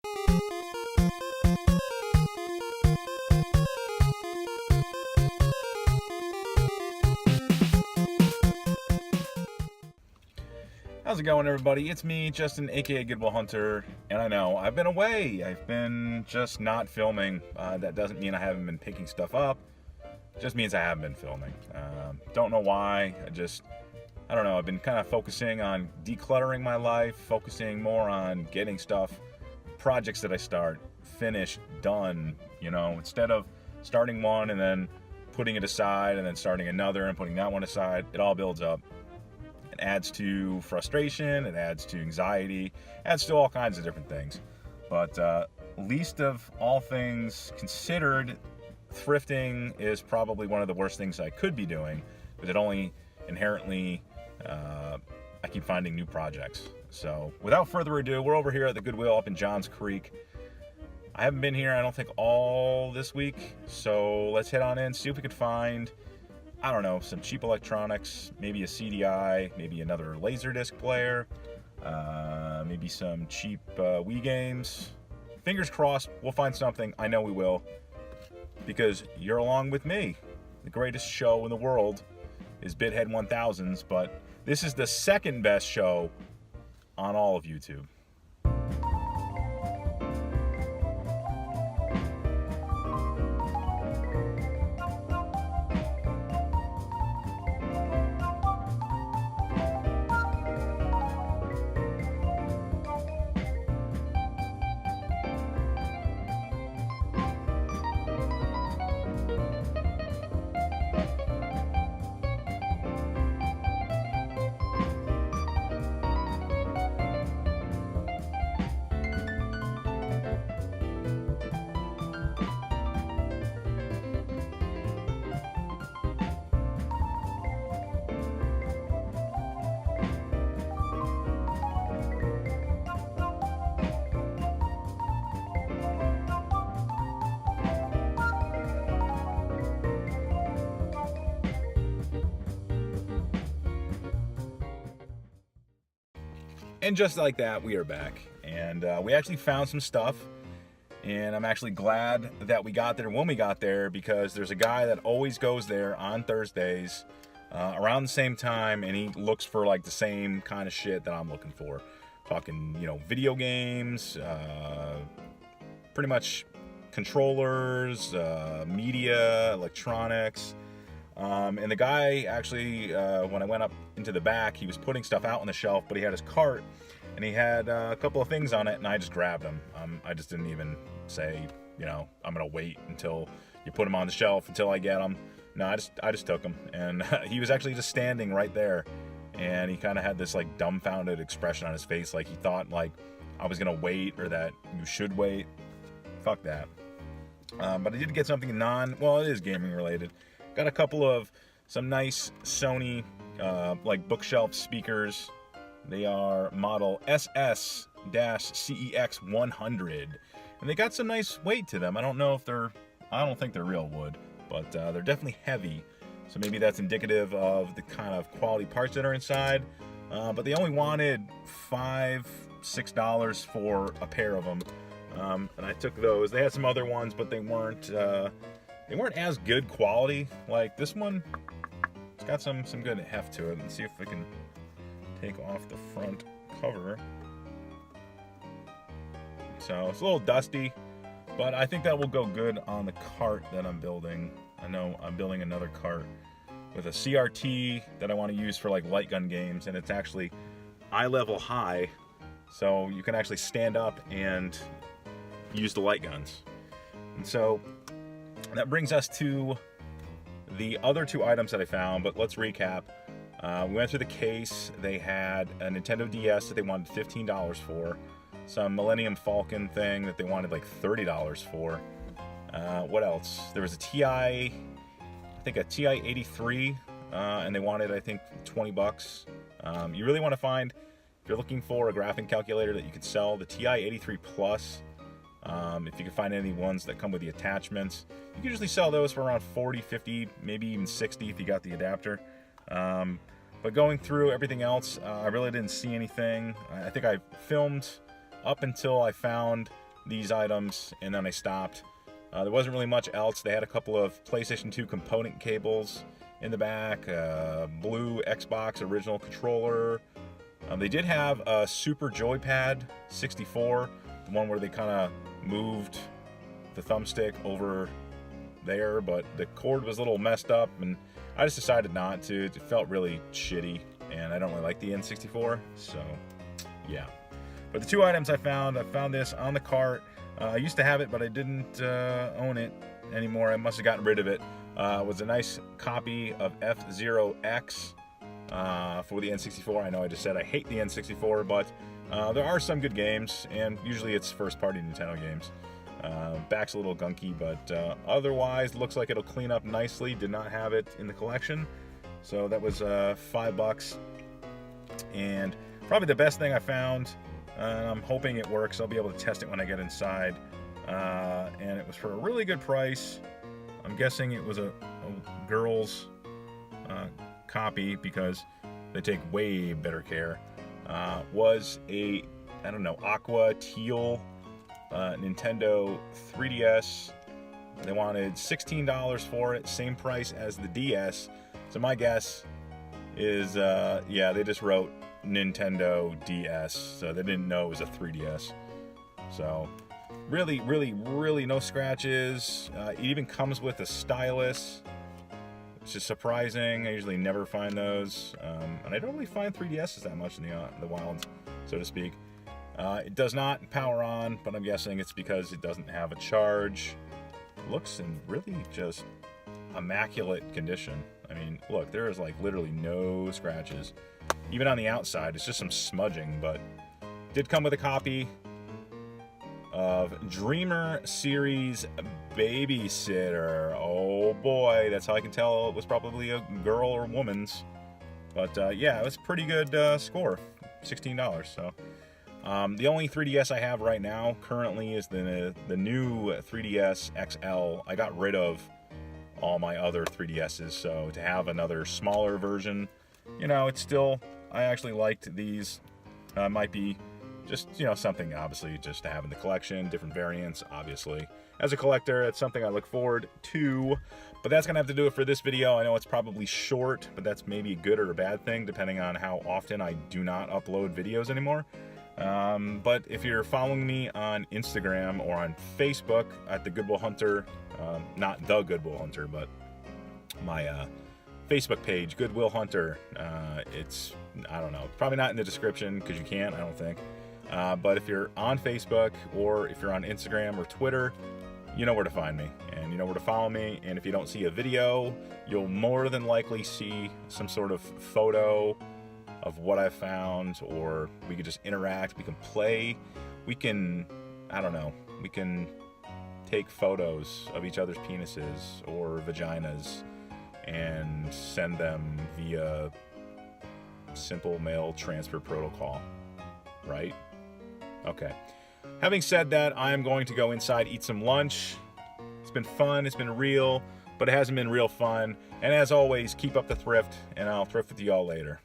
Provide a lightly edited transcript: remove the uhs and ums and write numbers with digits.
How's it going, everybody? It's me, Justin, aka Good Will Hunter, and I know I've been away. I've been just not filming. That doesn't mean I haven't been picking stuff up. It just means I haven't been filming. Don't know why. I don't know. I've been kind of focusing on decluttering my life, focusing more on getting stuff, projects that I start, finished, done. You know, instead of starting one and then putting it aside and then starting another and putting that one aside, it all builds up. It adds to frustration, it adds to anxiety, adds to all kinds of different things. But least of all things considered, thrifting is probably one of the worst things I could be doing, because it only inherently, I keep finding new projects. So without further ado, we're over here at the Goodwill up in Johns Creek. I haven't been here, I don't think, all this week, so let's head on in, see if we could find, I don't know, some cheap electronics, maybe a CDI, maybe another Laserdisc player, maybe some cheap Wii games. Fingers crossed, we'll find something. I know we will, because you're along with me. The greatest show in the world is Bithead 1000s, but this is the second best show on all of YouTube. And just like that, we are back. And we actually found some stuff. And I'm actually glad that we got there when we got there, because there's a guy that always goes there on Thursdays around the same time, and he looks for like the same kind of shit that I'm looking for. Talking, you know, video games, pretty much controllers, media, electronics. And the guy actually, when I went up into the back, he was putting stuff out on the shelf, but he had his cart, and he had a couple of things on it, and I just grabbed them. I just didn't even say, you know, I'm gonna wait until you put them on the shelf until I get them. No, I just took them, and he was actually just standing right there, and he kind of had this like dumbfounded expression on his face, like he thought like I was gonna wait, or that you should wait. Fuck that. But I did get something well, it is gaming related. Got a couple of some nice Sony like bookshelf speakers. They are model SS-CEX100, and they got some nice weight to them. I don't think they're real wood, but they're definitely heavy. So maybe that's indicative of the kind of quality parts that are inside. But they only wanted $5-6 for a pair of them, and I took those. They had some other ones, but they weren't as good quality. Like this one, it's got some good heft to it. Let's see if we can take off the front cover. So it's a little dusty, but I think that will go good on the cart that I'm building. I know I'm building another cart with a CRT that I want to use for like light gun games, and it's actually eye level high, so you can actually stand up and use the light guns. And so that brings us to the other two items that I found, but let's recap. We went through the case. They had a Nintendo DS that they wanted $15 for, some Millennium Falcon thing that they wanted like $30 for. What else? There was a TI 83, and they wanted, I think, $20. You really want to find, if you're looking for a graphing calculator that you could sell, the TI 83 Plus. If you can find any ones that come with the attachments, you can usually sell those for around 40, 50, maybe even 60 if you got the adapter. But going through everything else, I really didn't see anything. I think I filmed up until I found these items, and then I stopped. There wasn't really much else. They had a couple of PlayStation 2 component cables in the back, blue Xbox original controller. They did have a Super Joypad 64, the one where they kind of moved the thumbstick over there, but the cord was a little messed up, and I just decided not to. It felt really shitty, and I don't really like the N64, so yeah. But the two items I found this on the cart. I used to have it, but I didn't own it anymore. I must have gotten rid of it. It was a nice copy of F-Zero-X for the N64. I know I just said I hate the N64, but there are some good games, and usually it's first-party Nintendo games. Back's a little gunky, but otherwise looks like it'll clean up nicely. Did not have it in the collection, so that was $5. And probably the best thing I found, and I'm hoping it works. I'll be able to test it when I get inside. And it was for a really good price. I'm guessing it was a girl's copy because they take way better care. Was a, I don't know, aqua teal Nintendo 3DS. They wanted $16 for it, same price as the DS. So my guess is, yeah, they just wrote Nintendo DS, so they didn't know it was a 3DS. So really no scratches. It even comes with a stylus, which is surprising. I usually never find those, and I don't really find 3DSs that much in the wild, so to speak. It does not power on, but I'm guessing it's because it doesn't have a charge. It looks in really just immaculate condition. I mean, look, there is like literally no scratches. Even on the outside, it's just some smudging, but did come with a copy of Dreamer Series Babysitter. Oh boy, that's how I can tell it was probably a girl or woman's. But yeah, it was a pretty good score, $16. So the only 3DS I have right now currently is the new 3DS XL. I got rid of all my other 3DSs, so to have another smaller version, you know, it's still, I actually liked these. Might be just, you know, something obviously just to have in the collection, different variants, obviously. As a collector, it's something I look forward to. But that's going to have to do it for this video. I know it's probably short, but that's maybe a good or a bad thing, depending on how often I do not upload videos anymore. But if you're following me on Instagram or on Facebook at the Good Will Hunter, not the Good Will Hunter, but my Facebook page, Good Will Hunter. It's, I don't know, probably not in the description because you can't, I don't think. But if you're on Facebook or if you're on Instagram or Twitter, you know where to find me and you know where to follow me. And if you don't see a video, you'll more than likely see some sort of photo of what I found, or we could just interact, we can play, we can, I don't know, we can take photos of each other's penises or vaginas and send them via simple mail transfer protocol, right? Okay. Having said that, I am going to go inside, eat some lunch. It's been fun, it's been real, but it hasn't been real fun. And as always, keep up the thrift, and I'll thrift with you all later.